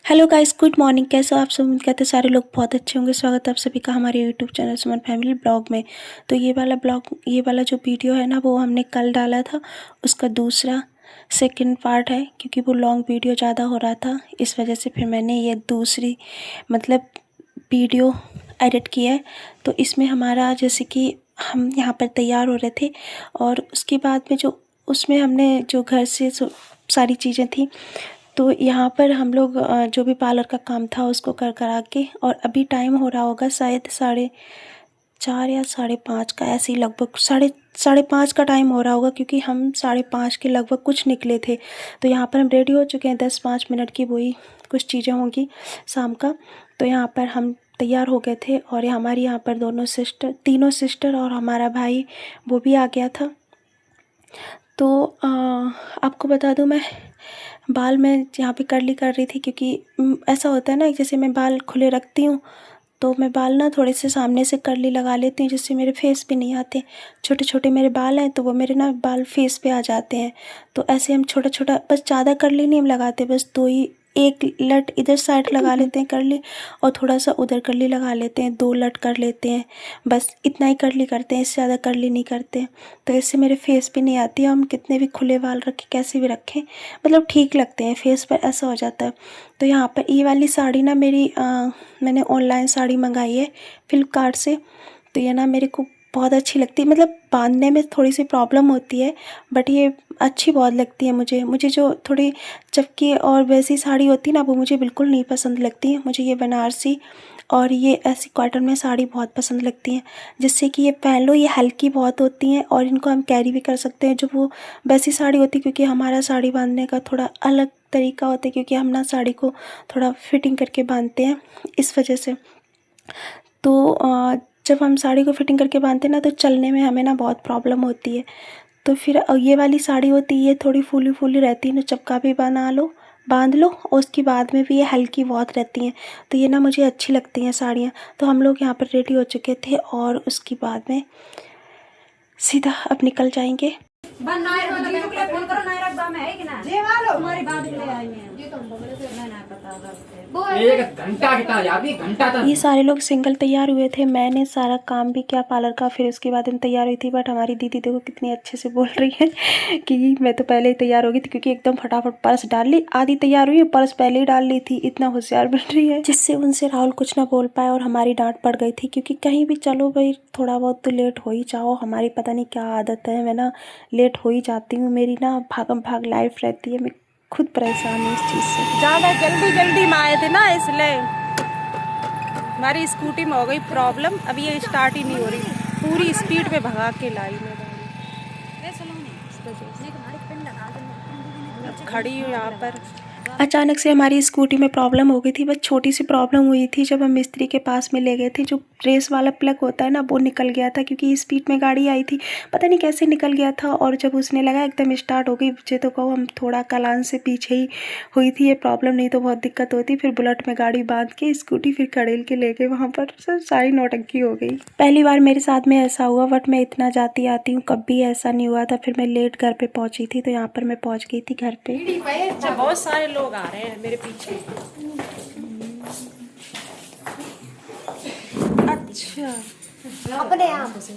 Hello guys, good morning. कैसे हो आप सब? उम्मीद करते हैं सारे लोग बहुत अच्छे होंगे। स्वागत है आप सभी का हमारे यूट्यूब चैनल सुमन फैमिली ब्लॉग में। तो ये वाला जो वीडियो है ना, वो हमने कल डाला था। उसका दूसरा सेकंड पार्ट है, क्योंकि वो लॉन्ग वीडियो ज़्यादा हो रहा था, इस वजह से फिर मैंने ये दूसरी मतलब वीडियो एडिट किया है। तो इसमें हमारा जैसे कि हम यहाँ पर तैयार हो रहे थे, और उसके बाद में जो उसमें हमने जो घर से सारी चीज़ें थी, तो यहाँ पर हम लोग जो भी पार्लर का काम था उसको कर करा के, और अभी टाइम हो रहा होगा शायद 4:30 या 5:30 का, ऐसे ही लगभग साढ़े पाँच का टाइम हो रहा होगा, क्योंकि हम 5:30 के लगभग कुछ निकले थे। तो यहाँ पर हम रेडी हो चुके हैं, 10-5 मिनट की वही कुछ चीज़ें होंगी शाम का। तो यहाँ पर हम तैयार हो गए थे, और हमारी यहाँ पर तीनों सिस्टर और हमारा भाई वो भी आ गया था। तो आपको बता दूं, मैं यहाँ पे कर्ली कर रही थी, क्योंकि ऐसा होता है ना, जैसे मैं बाल खुले रखती हूँ तो मैं बाल ना थोड़े से सामने से कर्ली लगा लेती हूँ, जिससे मेरे फेस पे नहीं आते। छोटे छोटे मेरे बाल हैं, तो वो मेरे ना बाल फेस पे आ जाते हैं। तो ऐसे हम छोटा छोटा, बस ज़्यादा कर्ली नहीं हम लगाते, बस दो ही, एक लट इधर साइड लगा लेते हैं कर्ली, और थोड़ा सा उधर कर्ली लगा लेते हैं, 2 लट कर लेते हैं। बस इतना ही कर्ली करते हैं, इससे ज़्यादा कर्ली नहीं करते। तो इससे मेरे फेस पे नहीं आती है। हम कितने भी खुले बाल रखें, कैसे भी रखें, मतलब ठीक लगते हैं फेस पर, ऐसा हो जाता है। तो यहाँ पर ये वाली साड़ी ना मैंने ऑनलाइन साड़ी मंगाई है फ्लिपकार्ट से। तो ये ना मेरे को बहुत अच्छी लगती है, मतलब बांधने में थोड़ी सी प्रॉब्लम होती है, बट ये अच्छी बहुत लगती है मुझे जो थोड़ी चपकी और वैसी साड़ी होती है ना, वो मुझे बिल्कुल नहीं पसंद लगती है। मुझे ये बनारसी और ये ऐसी कॉटन में साड़ी बहुत पसंद लगती हैं, जिससे कि ये पहन लो, ये हल्की बहुत होती हैं और इनको हम कैरी भी कर सकते हैं। जो वो वैसी साड़ी होती है, क्योंकि हमारा साड़ी बांधने का थोड़ा अलग तरीका होता है, क्योंकि हम ना साड़ी को थोड़ा फिटिंग करके बांधते हैं, इस वजह से। तो जब हम साड़ी को फिटिंग करके बांधते हैं ना, तो चलने में हमें ना बहुत प्रॉब्लम होती है। तो फिर ये वाली साड़ी होती है, ये थोड़ी फूली फूली रहती है ना, चपका भी बांध लो, और उसके बाद में भी ये हल्की बहुत रहती हैं। तो ये ना मुझे अच्छी लगती हैं साड़ियाँ। तो हम लोग यहाँ पर रेडी हो चुके थे, और उसके बाद में सीधा अब निकल जाएंगे। एक घंटा कितना याद नहीं, घंटा था। ये सारे लोग सिंगल तैयार हुए थे, मैंने सारा काम भी किया पार्लर का, फिर उसके बाद हम तैयार हुई थी। बट हमारी दीदी देखो कितनी अच्छे से बोल रही है कि मैं तो पहले ही तैयार हो गई थी, क्योंकि एकदम फटाफट पर्स डाल ली, आधी तैयार हुई, पर्स पहले ही डाल ली थी। इतना होशियार बन रही है, जिससे उनसे राहुल कुछ ना बोल पाए और हमारी डांट पड़ गई थी। क्योंकि कहीं भी चलो भाई, थोड़ा बहुत तो लेट हो ही जाओ, हमारी पता नहीं क्या आदत है, मैं ना लेट हो ही जाती हूँ। मेरी ना भागम भाग लाइफ रहती है, मैं खुद परेशान हूँ इस चीज़ से। ज़्यादा जल्दी में आए थे ना, इसलिए हमारी स्कूटी में हो गई प्रॉब्लम। अब ये स्टार्ट ही नहीं हो रही, पूरी स्पीड पे भगा के लाई मैं गाड़ी। खड़ी हूँ यहाँ पर। अचानक से हमारी स्कूटी में प्रॉब्लम हो गई थी। बस छोटी सी प्रॉब्लम हुई थी, जब हम मिस्त्री के पास में ले गए थे। जो रेस वाला प्लग होता है ना, वो निकल गया था, क्योंकि स्पीड में गाड़ी आई थी, पता नहीं कैसे निकल गया था। और जब उसने लगा एकदम स्टार्ट हो गई। मुझे तो कहो, हम थोड़ा कलान से पीछे ही हुई थी ये प्रॉब्लम, नहीं तो बहुत दिक्कत होती। फिर बुलेट में गाड़ी बांध के स्कूटी फिर खड़ेल के ले गए वहाँ पर। सर सारी नौटंकी हो गई। पहली बार मेरे साथ में ऐसा हुआ, बट मैं इतना जाती आती हूँ, कभी ऐसा नहीं हुआ था। फिर मैं लेट घर पे पहुँची थी, तो यहाँ पर मैं पहुँच गई थी घर पे। बहुत सारे लोग आ रहे हैं मेरे पीछे। अच्छा, अपने आप से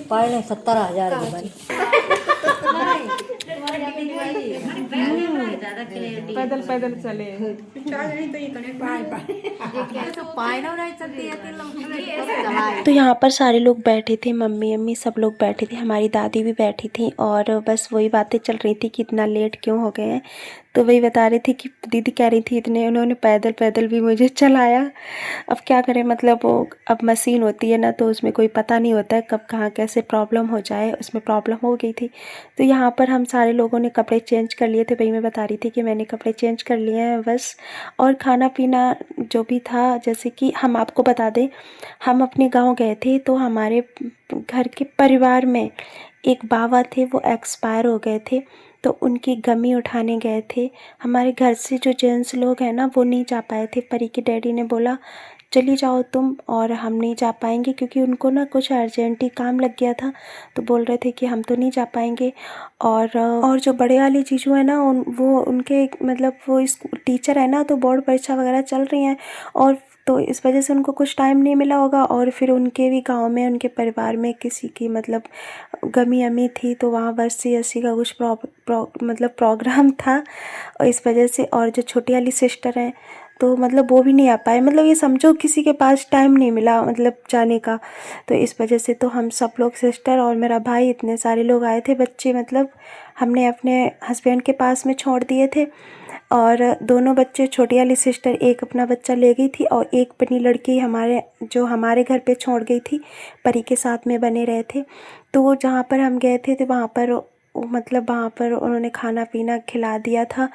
पहले 70,000 की बारी पैदल चले। तो यहाँ पर सारे लोग बैठे थे, मम्मी अम्मी सब लोग बैठे थे, हमारी दादी भी बैठी थी, और बस वही बातें चल रही थी कि इतना लेट क्यों हो गए हैं। तो वही बता रही थी कि दीदी कह रही थी इतने उन्होंने पैदल भी मुझे चलाया। अब क्या करें, मतलब वो अब मशीन होती है ना, तो उसमें कोई पता नहीं होता है कब कहाँ कैसे प्रॉब्लम हो जाए। उसमें प्रॉब्लम हो गई थी। तो यहाँ पर हम सारे लोगों ने कपड़े चेंज कर लिए थे। भाई मैं बता रही थी कि मैंने कपड़े चेंज कर लिए हैं बस। और खाना पीना जो भी था, जैसे कि हम आपको बता दें, हम अपने गांव गए थे, तो हमारे घर के परिवार में एक बाबा थे, वो एक्सपायर हो गए थे। तो उनकी गमी उठाने गए थे। हमारे घर से जो जेंट्स लोग हैं ना, वो नहीं जा पाए थे। परी के डैडी ने बोला चली जाओ तुम, और हम नहीं जा पाएंगे, क्योंकि उनको ना कुछ अर्जेंटी काम लग गया था, तो बोल रहे थे कि हम तो नहीं जा पाएंगे। और जो बड़े वाले जीजू है ना, वो उनके मतलब वो इस टीचर है ना, तो बोर्ड परीक्षा वगैरह चल रही हैं, और तो इस वजह से उनको कुछ टाइम नहीं मिला होगा। और फिर उनके भी गांव में उनके परिवार में किसी की मतलब गमी अमी थी, तो वहाँ बरसी अस्सी का कुछ मतलब प्रोग्राम था, और इस वजह से। और जो छोटी वाली सिस्टर हैं, तो मतलब वो भी नहीं आ पाए, मतलब ये समझो किसी के पास टाइम नहीं मिला मतलब जाने का। तो इस वजह से तो हम सब लोग, सिस्टर और मेरा भाई, इतने सारे लोग आए थे, बच्चे मतलब हमने अपने हस्बैंड के पास में छोड़ दिए थे। और दोनों बच्चे, छोटी वाली सिस्टर एक अपना बच्चा ले गई थी, और एक अपनी लड़की हमारे घर पे छोड़ गई थी, परी के साथ में बने रहे थे। तो जहाँ पर हम गए थे तो वहाँ पर उन्होंने खाना पीना खिला दिया था।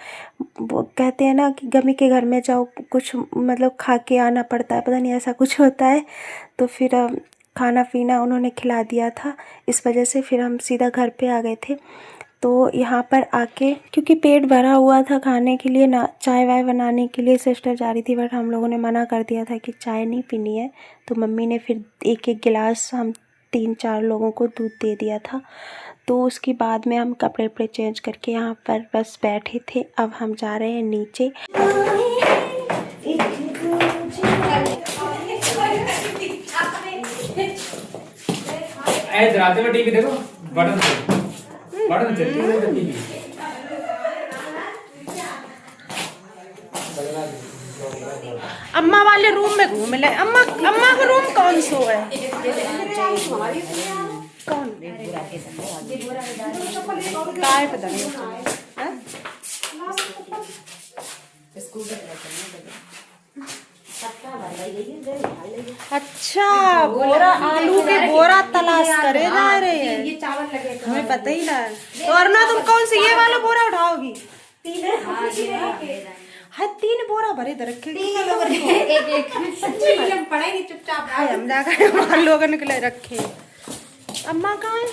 वो कहते हैं ना कि गमी के घर में जाओ, कुछ मतलब खा के आना पड़ता है, पता नहीं ऐसा कुछ होता है। तो फिर खाना पीना उन्होंने खिला दिया था, इस वजह से फिर हम सीधा घर पे आ गए थे। तो यहाँ पर आके क्योंकि पेट भरा हुआ था, खाने के लिए ना चाय वाय बनाने के लिए सिस्टर जा रही थी, बट हम लोगों ने मना कर दिया था कि चाय नहीं पीनी है। तो मम्मी ने फिर एक एक गिलास हम 3-4 लोगों को दूध दे दिया था। तो उसके बाद में हम कपड़े वपड़े चेंज करके यहाँ पर बस बैठे थे। अब हम जा रहे हैं नीचे। रात में टीवी देखो, बटन चलती है टीवी। अम्मा वाले रूम में घूम ले। अम्मा का रूम कौन सो है? कौन काय पता नहीं। अच्छा, बोरा आलू के बोरा तलाश करे जा रहे हैं, हमें पता ही ना। तो अरुणा तुम कौन सी ये वाला बोरा उठाओगी? हाँ 3 बोरा भरे इधर रखे, हम जाकर मान लोग निकले रखे। अम्मा कहाँ है?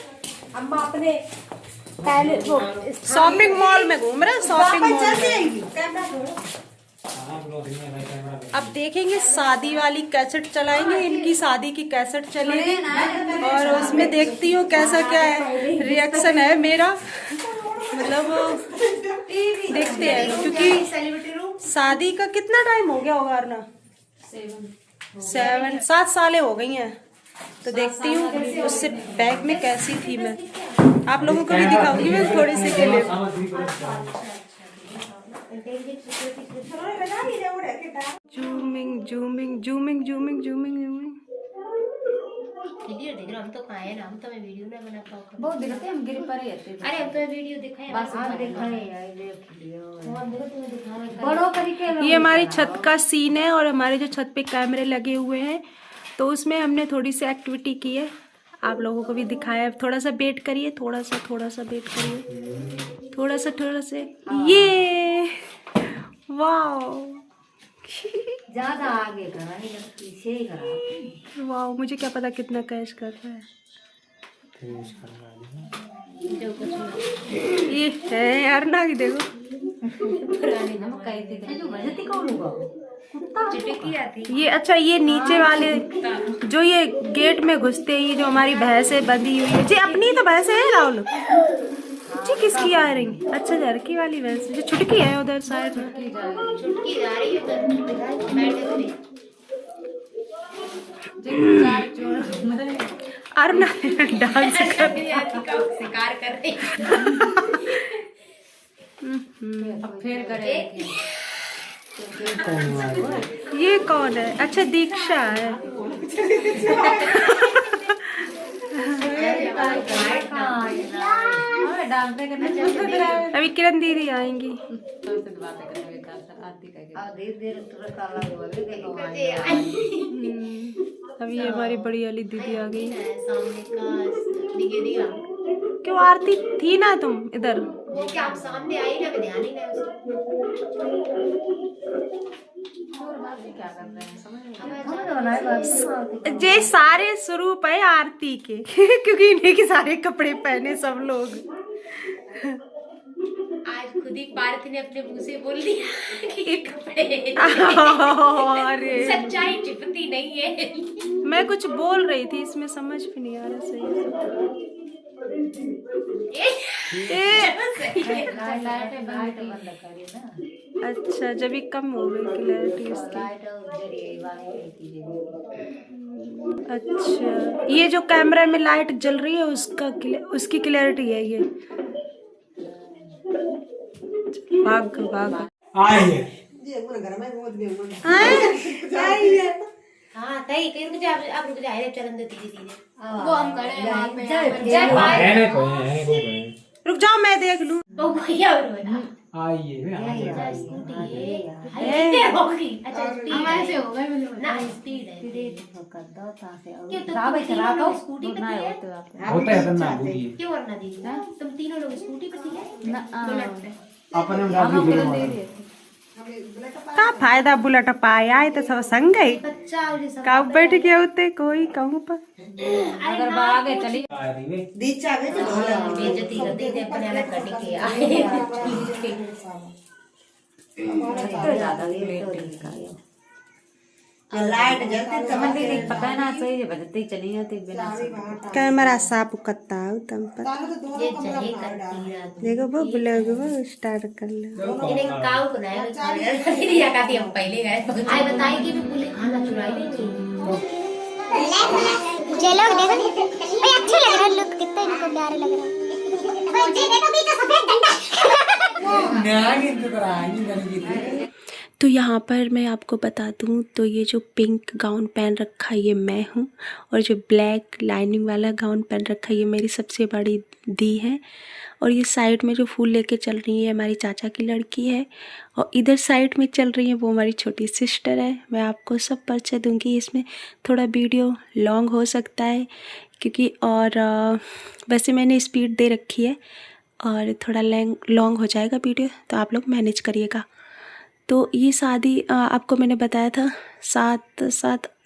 अम्मा अपने शॉपिंग मॉल में घूम रहे हैं, शॉपिंग मॉल में। अब देखेंगे, शादी वाली कैसेट चलाएंगे, इनकी शादी की कैसेट चलेगी, और उसमें देखती हूँ कैसा क्या है रिएक्शन है मेरा, मतलब देखते हैं। क्योंकि शादी का कितना टाइम हो गया होगा ना? 7 सालें हो गई हैं। तो देखती हूँ उससे बैग में कैसी थी मैं, आप लोगों को भी दिखाऊंगी मैं थोड़ी सी के लिए। जूमिंग। वीडियो देख रहे हम तो कहाँ है ना, हम तो मैं वीडियो ना बना पाऊँ। बहुत दिखते हम गिर पर रहते थे। अरे हम तो वीडियो दिखाए, बस आप दिखाए बड़ों ये हमारी छत का सीन है, और हमारे जो छत पे कैमरे लगे हुए हैं, तो उसमें हमने थोड़ी सी एक्टिविटी की है, आप लोगों को भी दिखाया। थोड़ा सा वेट करिए, थोड़ा सा वेट करिए, थोड़ा सा। ये वाओ, ज्यादा आगे करा नहीं, पीछे ही करा। वाओ, मुझे क्या पता कितना कैश कर रहा है। जो कुछ ये है यार ना, कि देखो पुरानी हम कहीं दिख रहे जो बजती कौन होगा, कुत्ता चिटकी आती। ये अच्छा, ये नीचे वाले जो ये गेट में घुसते ही जो हमारी भैंसें बंधी हुई है जी, अपनी तो भैंसें है राहुल जी। किसकी आ रही? अच्छा, लड़की वाली भैंस जो छुटकी है उधर साइड में, छुटकी जा रही है उधर। अरुणा डांस कर शिकार कर रही फिर करे। ये कौन है? अच्छा, दीक्षा है। अभी किरण दीदी आएंगी। अभी ये हमारी बड़ी वाली दीदी आ गई। क्यों आरती थी ना तुम इधर? क्या आप सामने आई ना, ध्यान ही नहीं जे सारे स्वरूप है आरती के क्योंकि इन्हीं के सारे कपड़े पहने सब लोग। आज खुद खुद ही पार्थ ने अपने मुंह से बोल दिया कि ये कपड़े अरे सच्चाई छिपती नहीं है। मैं कुछ बोल रही थी, इसमें समझ भी नहीं आ रहा सही अच्छा, जब ये कम हो गई क्लैरिटी इसकी। अच्छा, ये जो कैमरा में लाइट जल रही है उसकी क्लैरिटी है ये। भाग भाग हाँ तई कहीं रुक जा, आप रुक जा, चलन देती दीदी वो हम खड़े वहाँ पे है कोई रुक जाओ मैं देख लूं। वो भैया ना आइए अच्छा स्पीड हमारे से हो गए ना, स्पीड है क्यों स्कूटी पे थी होता है ना बूढ़ी क्यों वरना दीदी तुम तीनों लोग स्कूटी पे थी बुलेट पे अपने गाड़ी का फायदा बुलेट पाया है तो सब संग गई बच्चा और सब कब बैठ के होते कोई कहूँ पर अगर आगे चली बेइज्जती करते थे अपने अलग करने के आए लाइट जलती समझ नहीं पता है ना सही बजती चली जाती बिना कैमरा साफ करता हूँ तम पर ये चाहिए करती है देखो वो ब्लॉग वो स्टार्ट कर लो इन्हें काऊ को ना नहीं आती हम पहले गए आए बताए कि भी बोले खाना चुराई नहीं चलो देखो भाई अच्छे लग रहे लुक कितने इनको प्यारे लग रहे हैं जी देखो बीच में सफेद डंडा न्याय की तरह आई गली तो यहाँ पर मैं आपको बता दूँ तो ये जो पिंक गाउन पहन रखा है ये मैं हूँ, और जो ब्लैक लाइनिंग वाला गाउन पहन रखा है ये मेरी सबसे बड़ी दी है, और ये साइड में जो फूल लेके चल रही है हमारी चाचा की लड़की है, और इधर साइड में चल रही है वो हमारी छोटी सिस्टर है। मैं आपको सब परिचय दूँगी, इसमें थोड़ा वीडियो लॉन्ग हो सकता है क्योंकि और वैसे मैंने स्पीड दे रखी है और थोड़ा लॉन्ग हो जाएगा वीडियो, तो आप लोग मैनेज करिएगा। तो ये शादी आपको मैंने बताया था 7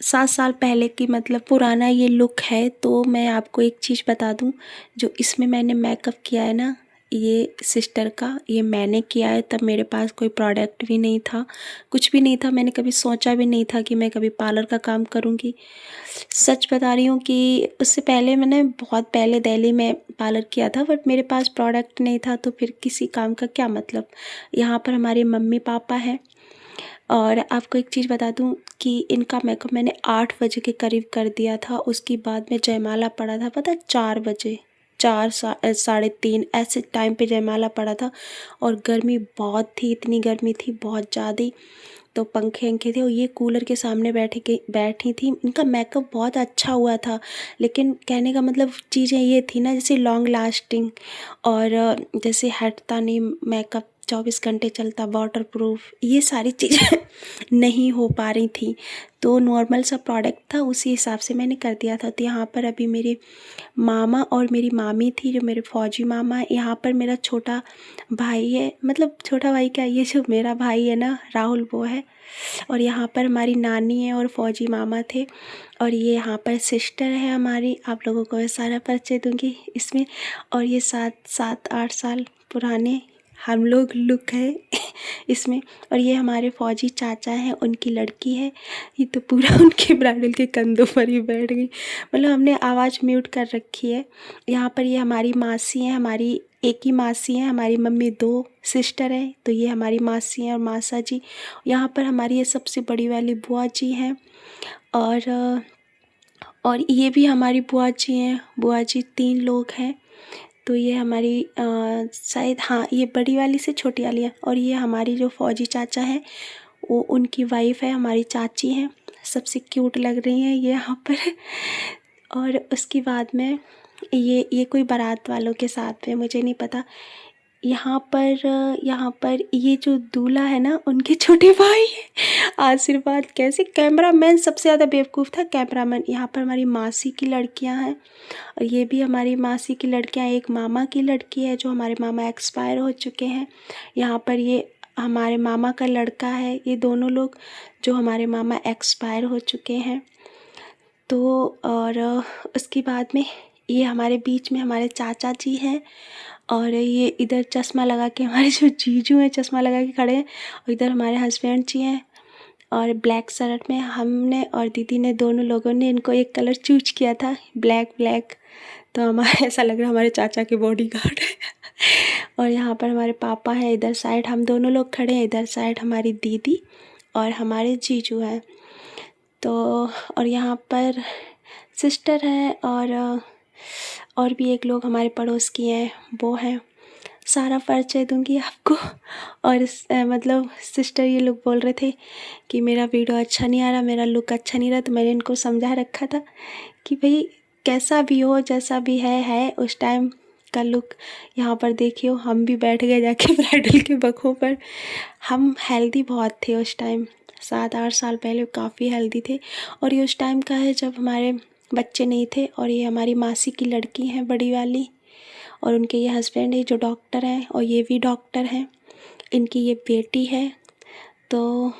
साल पहले की मतलब पुराना ये लुक है। तो मैं आपको एक चीज़ बता दूं, जो इसमें मैंने मेकअप किया है ना ये सिस्टर का, ये मैंने किया है। तब मेरे पास कोई प्रोडक्ट भी नहीं था, कुछ भी नहीं था, मैंने कभी सोचा भी नहीं था कि मैं कभी पार्लर का काम करूँगी। सच बता रही हूँ कि उससे पहले मैंने बहुत पहले दिल्ली में पार्लर किया था, बट मेरे पास प्रोडक्ट नहीं था, तो फिर किसी काम का क्या मतलब। यहाँ पर हमारे मम्मी पापा हैं, और आपको एक चीज़ बता दूं कि इनका मेकअप मैंने 8 बजे के करीब कर दिया था। उसके बाद में जयमाला पड़ा था, पता 4 बजे 4 साढ़े 3 ऐसे टाइम पे जयमाला पड़ा था, और गर्मी बहुत थी, इतनी गर्मी थी बहुत ज़्यादा। तो पंखे थे, और ये कूलर के सामने बैठी थी। इनका मेकअप बहुत अच्छा हुआ था, लेकिन कहने का मतलब चीज़ें ये थी ना, जैसे लॉन्ग लास्टिंग और जैसे हटता नहीं मेकअप, 24 घंटे चलता, वाटर प्रूफ, ये सारी चीज़ें नहीं हो पा रही थी। तो नॉर्मल सा प्रोडक्ट था, उसी हिसाब से मैंने कर दिया था। तो यहाँ पर अभी मेरे मामा और मेरी मामी थी, जो मेरे फौजी मामा है। यहाँ पर मेरा छोटा भाई है, मतलब छोटा भाई क्या, ये जो मेरा भाई है ना राहुल वो है, और यहाँ पर हमारी नानी है और फौजी मामा थे, और ये यहाँ पर सिस्टर है हमारी। आप लोगों को मैं सारा परिचय दूँगी इसमें। और ये 7-8 साल पुराने हम लोग लुक है इसमें। और ये हमारे फौजी चाचा हैं, उनकी लड़की है। ये तो पूरा उनके ब्राइडल के कंधों पर ही बैठ गई, मतलब हमने आवाज़ म्यूट कर रखी है। यहाँ पर ये हमारी मासी हैं, हमारी एक ही मासी हैं, हमारी मम्मी 2 सिस्टर हैं, तो ये हमारी मासी हैं और मासा जी। यहाँ पर हमारी ये सबसे बड़ी वाली बुआ जी हैं, और ये भी हमारी बुआ जी हैं। बुआ जी 3 लोग हैं। तो ये हमारी शायद हाँ ये बड़ी वाली से छोटी वाली है। और ये हमारी जो फौजी चाचा हैं वो उनकी वाइफ है, हमारी चाची हैं, सबसे क्यूट लग रही हैं ये यहाँ पर। और उसके बाद में ये कोई बारात वालों के साथ में, मुझे नहीं पता। यहाँ पर ये जो दूल्हा है ना उनके छोटे भाई आशीर्वाद। कैसे कैमरामैन सबसे ज़्यादा बेवकूफ़ था कैमरामैन। यहाँ पर हमारी मासी की लड़कियाँ हैं, और ये भी हमारी मासी की लड़कियाँ। एक मामा की लड़की है, जो हमारे मामा एक्सपायर हो चुके हैं। यहाँ पर ये हमारे मामा का लड़का है। ये दोनों लोग जो हमारे मामा एक्सपायर हो चुके हैं। तो और उसके बाद में ये हमारे बीच में हमारे चाचा जी हैं, और ये इधर चश्मा लगा के हमारे जो जीजू हैं चश्मा लगा के खड़े हैं, और इधर हमारे हस्बैंड जी हैं और ब्लैक शर्ट में। हमने और दीदी ने दोनों लोगों ने इनको एक कलर चूज किया था, ब्लैक। तो हमारे ऐसा लग रहा है हमारे चाचा के बॉडीगार्ड है। और यहाँ पर हमारे पापा हैं, इधर साइड हम दोनों लोग खड़े हैं, इधर साइड हमारी दीदी और हमारे जीजू हैं। तो और यहाँ पर सिस्टर है और भी एक लोग हमारे पड़ोस की हैं, वो हैं। सारा परिचय दूंगी आपको। और मतलब सिस्टर ये लोग बोल रहे थे कि मेरा वीडियो अच्छा नहीं आ रहा, मेरा लुक अच्छा नहीं रहा, तो मैंने इनको समझा रखा था कि भाई कैसा भी हो, जैसा भी है उस टाइम का लुक। यहाँ पर देखियो हम भी बैठ गए जाके ब्राइडल के बखों पर। हम हेल्दी बहुत थे उस टाइम, 7-8 साल पहले काफ़ी हेल्दी थे। और ये उस टाइम का है जब हमारे बच्चे नहीं थे। और ये हमारी मासी की लड़की हैं बड़ी वाली, और उनके ये हस्बैंड है जो डॉक्टर हैं, और ये भी डॉक्टर हैं। इनकी ये बेटी है। तो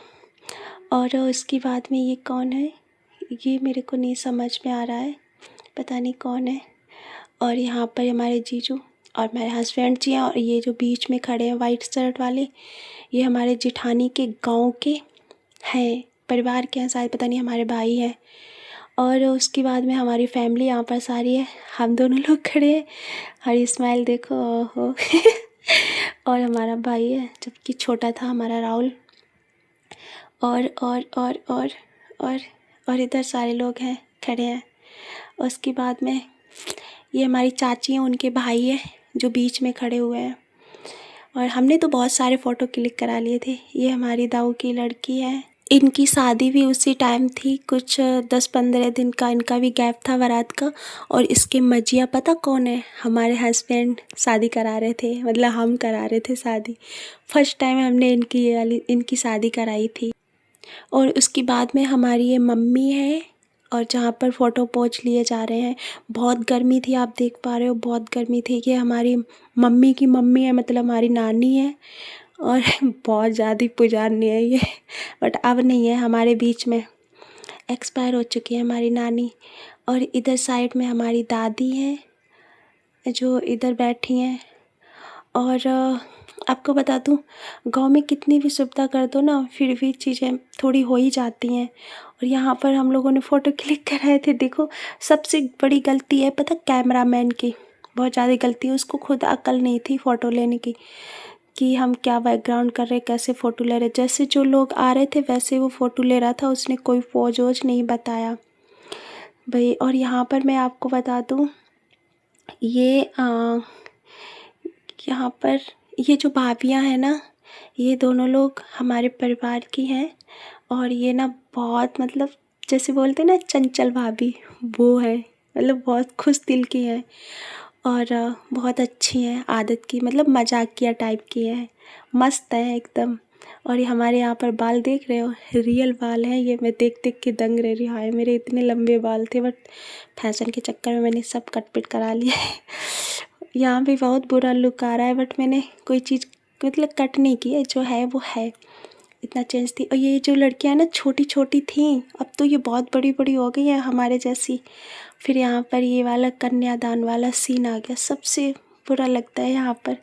और उसके बाद में ये कौन है, ये मेरे को नहीं समझ में आ रहा है, पता नहीं कौन है। और यहाँ पर हमारे जीजू और मेरे हस्बैंड जी हैं। और ये जो बीच में खड़े हैं वाइट शर्ट वाले, ये हमारे जेठानी के गांव के हैं, परिवार के हैं शायद, पता नहीं, हमारे भाई हैं। और उसके बाद में हमारी फैमिली यहाँ पर सारी है, हम दोनों लोग खड़े हैं। हरी स्माइल देखो, ओहो। और हमारा भाई है जबकि छोटा था हमारा राहुल। और इधर सारे लोग हैं खड़े हैं। उसके बाद में ये हमारी चाची हैं, उनके भाई हैं जो बीच में खड़े हुए हैं। और हमने तो बहुत सारे फ़ोटो क्लिक करा लिए थे। ये हमारी दाऊ की लड़की है, इनकी शादी भी उसी टाइम थी, कुछ 10-15 दिन का इनका भी गैप था बारात का। और इसके मजिया पता कौन है, हमारे हस्बैंड शादी करा रहे थे, मतलब हम करा रहे थे शादी। फर्स्ट टाइम हमने इनकी शादी कराई थी। और उसके बाद में हमारी ये मम्मी है, और जहाँ पर फ़ोटो पोज लिए जा रहे हैं। बहुत गर्मी थी, आप देख पा रहे हो, बहुत गर्मी थी। ये हमारी मम्मी की मम्मी है, मतलब हमारी नानी है। और बहुत ज़्यादा पुजारनी है ये, बट अब नहीं है हमारे बीच में, एक्सपायर हो चुकी है हमारी नानी। और इधर साइड में हमारी दादी हैं जो इधर बैठी हैं। और आपको बता दूं, गांव में कितनी भी सुविधा कर दो ना, फिर भी चीज़ें थोड़ी हो ही जाती हैं। और यहाँ पर हम लोगों ने फ़ोटो क्लिक कराए थे। देखो सबसे बड़ी गलती है पता, कैमरामैन की बहुत ज़्यादा गलती है। उसको खुद अकल नहीं थी फ़ोटो लेने की, कि हम क्या बैकग्राउंड कर रहे, कैसे फ़ोटो ले रहे। जैसे जो लोग आ रहे थे वैसे वो फ़ोटो ले रहा था, उसने कोई पोज वोज नहीं बताया भाई। और यहाँ पर मैं आपको बता दूँ, ये यहाँ पर ये जो भाभियाँ हैं ना, ये दोनों लोग हमारे परिवार की हैं। और ये ना बहुत, मतलब जैसे बोलते हैं ना चंचल भाभी, वो है, मतलब बहुत खुश दिल की है। और बहुत अच्छी हैं आदत की, मतलब मजाकिया टाइप की है, मस्त है एकदम। और ये हमारे यहाँ पर बाल देख रहे हो, रियल बाल हैं ये। मैं देख देख के दंग रह रही हूँ, हाय मेरे इतने लंबे बाल थे, बट फैशन के चक्कर में मैंने सब कट पिट करा लिया है। यहाँ भी बहुत बुरा लुक आ रहा है, बट मैंने कोई चीज़ मतलब कट नहीं की है, जो है वो है, इतना चेंज थी। और ये जो लड़कियाँ ना छोटी छोटी थी, अब तो ये बहुत बड़ी बड़ी हो गई है हमारे जैसी। फिर यहाँ पर ये वाला कन्यादान वाला सीन आ गया, सबसे बुरा लगता है यहाँ पर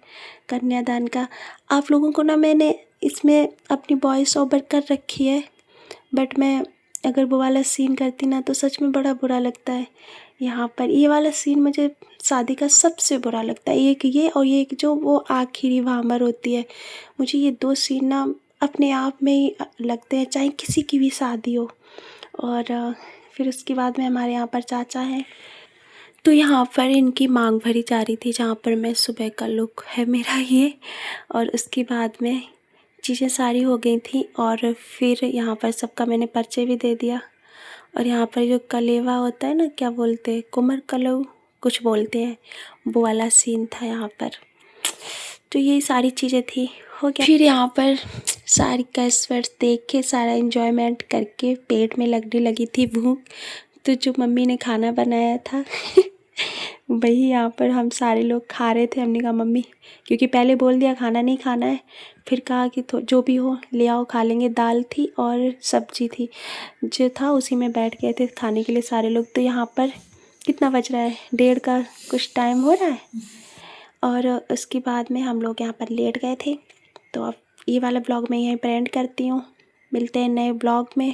कन्यादान का। आप लोगों को ना मैंने इसमें अपनी वॉइस ओवर कर रखी है, बट मैं अगर वो वाला सीन करती ना तो सच में बड़ा बुरा लगता है। यहाँ पर ये वाला सीन मुझे शादी का सबसे बुरा लगता है, एक ये और ये जो वो आखिरी भामर होती है। मुझे ये 2 सीन ना अपने आप में ही लगते हैं, चाहे किसी की भी शादी हो। और फिर उसके बाद में हमारे यहाँ पर चाचा हैं, तो यहाँ पर इनकी मांग भरी जा रही थी, जहाँ पर मैं सुबह का लुक है मेरा ये। और उसके बाद में चीज़ें सारी हो गई थी। और फिर यहाँ पर सबका मैंने परिचय भी दे दिया। और यहाँ पर जो कलेवा होता है ना, क्या बोलते हैं, कुमर कलऊ कुछ बोलते हैं, वो वाला सीन था यहाँ पर। तो ये सारी चीज़ें थी, हो गया। फिर यहाँ पर सारी कैश वैश देख के, सारा एंजॉयमेंट करके पेट में लगने लगी थी भूख। तो जो मम्मी ने खाना बनाया था वही यहाँ पर हम सारे लोग खा रहे थे। हमने कहा मम्मी, क्योंकि पहले बोल दिया खाना नहीं खाना है, फिर कहा कि जो भी हो ले आओ खा लेंगे। दाल थी और सब्जी थी, जो था उसी में बैठ गए थे खाने के लिए सारे लोग। तो यहाँ पर कितना बज रहा है, 1:30 का कुछ टाइम हो रहा है। और उसके बाद में हम लोग यहाँ पर लेट गए थे। तो अब ये वाला ब्लॉग मैं यहीं पर एंड करती हूँ। मिलते हैं नए ब्लॉग में।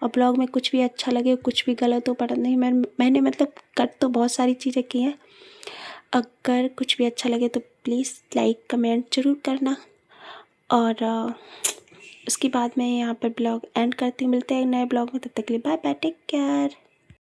और ब्लॉग में कुछ भी अच्छा लगे, कुछ भी गलत हो, पता नहीं, मैंने मतलब कट तो बहुत सारी चीज़ें की हैं। अगर कुछ भी अच्छा लगे तो प्लीज़ लाइक कमेंट ज़रूर करना। और उसके बाद मैं यहाँ पर ब्लॉग एंड करती हूँ। मिलते हैं नए ब्लॉग में, तब तक के लिए बाय बाय, टेक केयर।